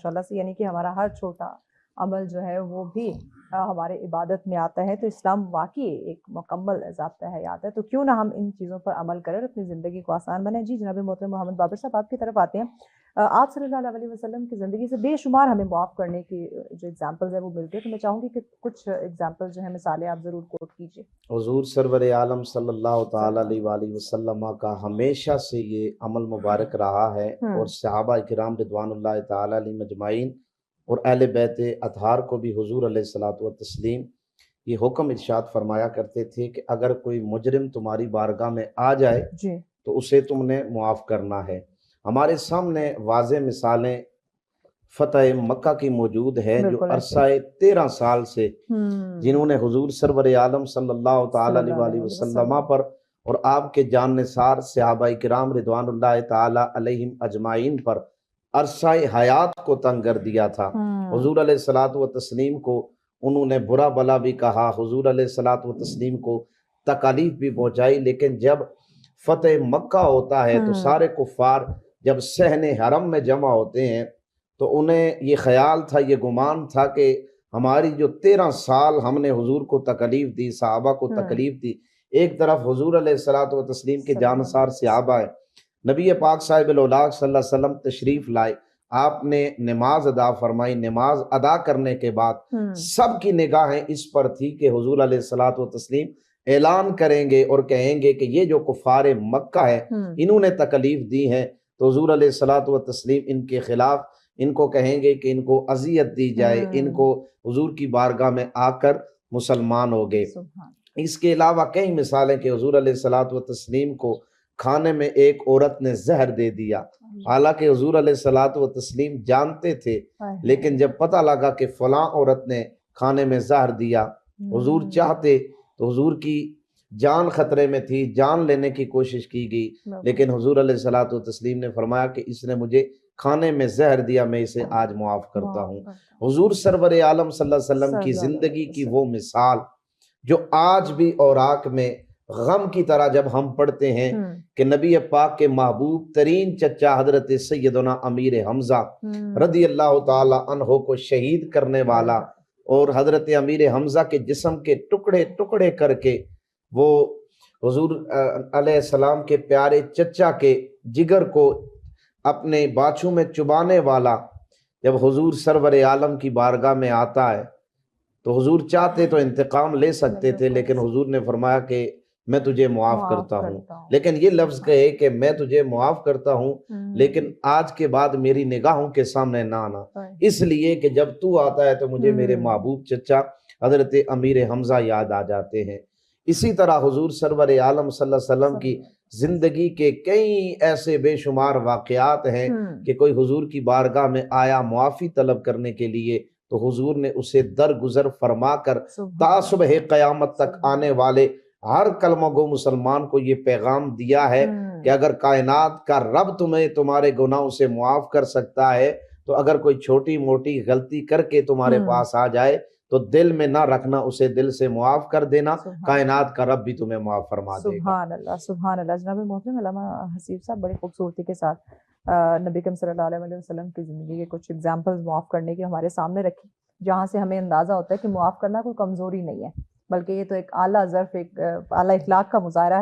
ماشاءاللہ سے، یعنی کہ ہمارا ہر چھوٹا عمل جو ہے وہ بھی ہمارے عبادت میں آتا ہے. تو اسلام واقعی ایک مکمل ضابطہ حیات ہے. تو کیوں نہ ہم ان چیزوں پر عمل کریں اور اپنی زندگی کو آسان بنائیں. جی جناب محترم محمد بابر صاحب، آپ کی طرف آتے ہیں. آپ صلی اللہ علیہ وسلم کی زندگی سے بے شمار ہمیں معاف کرنے کی جو ایگزامپلز ہیں وہ ملتے ہیں. تو میں چاہوں گی کہ کچھ ایگزامپل جو ہیں، مثالیں آپ ضرور کوٹ کیجیے. حضور سرور عالم صلی اللہ تعالیٰ علیہ وآلہ وسلم کا ہمیشہ سے یہ عمل مبارک رہا ہے، اور صحابہ کرام رضوان اللہ تعالیٰ علیہ مجمعین اور اہل بیت اطہار کو بھی حضور علیہ الصلوۃ والتسلیم یہ حکم ارشاد فرمایا کرتے تھے کہ اگر کوئی مجرم تمہاری بارگاہ میں آ جائے تو اسے تم نے معاف کرنا ہے. ہمارے سامنے واضح مثالیں فتح مکہ کی موجود ہے، جو عرصہ 13 سال سے جنہوں نے حضور سرور عالم صلی اللہ تعالیٰ علیہ وآلہ وسلم پر اور آپ کے جان نثار صحابہ کرام رضوان اللہ تعالیٰ علیہم اجمعین پر عرصہ حیات کو تنگ کر دیا تھا. حضور علیہ الصلوۃ والتسلیم کو انہوں نے برا بلا بھی کہا، حضور علیہ الصلوۃ والتسلیم کو تکالیف بھی پہنچائی. لیکن جب فتح مکہ ہوتا ہے تو سارے کفار جب صحن حرم میں جمع ہوتے ہیں تو انہیں یہ خیال تھا، یہ گمان تھا کہ ہماری جو 13 سال ہم نے حضور کو تکلیف دی، صحابہ کو تکلیف دی، ایک طرف حضور علیہ الصلوۃ والتسلیم کے جانثار صحابہ ہیں، نبی پاک صاحب الاولاق صلی اللہ علیہ وسلم تشریف لائے، آپ نے نماز ادا فرمائی. نماز ادا کرنے کے بعد سب کی نگاہیں اس پر تھی کہ حضور علیہ الصلوۃ والتسلیم اعلان کریں گے اور کہیں گے کہ یہ جو کفار مکہ ہے انہوں نے تکلیف دی ہے. تو حضور علیہ الصلوۃ والتسلیم ان کے خلاف ان کو کہیں گے کہ ان کو اذیت دی جائے، ان کو حضور کی بارگاہ میں آ کر مسلمان ہو گئے. اس کے علاوہ کئی مثالیں کہ حضور علیہ الصلوۃ والتسلیم کو کھانے میں ایک عورت نے زہر دے دیا، حالانکہ حضور علیہ الصلوۃ والتسلیم جانتے تھے، لیکن جب پتہ لگا کہ فلاں عورت نے کھانے میں زہر دیا، حضور چاہتے تو حضور کی جان خطرے میں تھی، جان لینے کی کوشش کی گئی، لیکن حضور علیہ الصلوۃ والتسلیم نے فرمایا کہ اس نے مجھے کھانے میں زہر دیا، میں اسے آج معاف کرتا ہوں. حضور سرور عالم صلی اللہ علیہ وسلم کی زندگی کی وہ مثال جو آج بھی اوراق میں غم کی طرح جب ہم پڑھتے ہیں کہ نبی پاک کے محبوب ترین چچا حضرت سیدنا امیر حمزہ رضی اللہ تعالی عنہ کو شہید کرنے والا، اور حضرت امیر حمزہ کے جسم کے ٹکڑے ٹکڑے کر کے وہ حضور علیہ السلام کے پیارے چچا کے جگر کو اپنے باچھو میں چبانے والا جب حضور سرور عالم کی بارگاہ میں آتا ہے تو حضور چاہتے تو انتقام لے سکتے تھے، لیکن حضور نے فرمایا کہ میں تجھے معاف کرتا ہوں. لیکن یہ لفظ کہے کہ میں تجھے معاف کرتا ہوں لیکن آج کے بعد میری نگاہوں کے سامنے نہ آنا، اس لیے کہ جب تو آتا ہے تو مجھے میرے محبوب چچا حضرت امیر حمزہ یاد آ جاتے ہیں. اسی طرح حضور سرور عالم صلی اللہ علیہ وسلم کی زندگی کے کئی ایسے بے شمار واقعات ہیں کہ کوئی حضور کی بارگاہ میں آیا معافی طلب کرنے کے لیے تو حضور نے اسے درگزر فرما کر تا صبح قیامت تک آنے والے ہر کلمہ گو مسلمان کو یہ پیغام دیا ہے کہ اگر کائنات کا رب تمہیں تمہارے گناہوں سے معاف کر سکتا ہے تو اگر کوئی چھوٹی موٹی غلطی کر کے تمہارے پاس آ جائے تو دل میں نہ رکھنا، اسے دل سے معاف کر دینا، کائنات کا رب بھی تمہیں معاف فرما دے گا. سبحان اللہ، سبحان اللہ. جناب محترم علامہ حسیب صاحب بڑی خوبصورتی کے ساتھ نبی کریم صلی اللہ علیہ وسلم کی زندگی کے کچھ ایگزامپلز معاف کرنے کے ہمارے سامنے رکھی، جہاں سے ہمیں اندازہ ہوتا ہے کہ معاف کرنا کوئی کمزوری نہیں ہے، بلکہ یہ تو ایک اعلیٰ ظرف، ایک اعلیٰ اخلاق کا مظاہرہ ہے.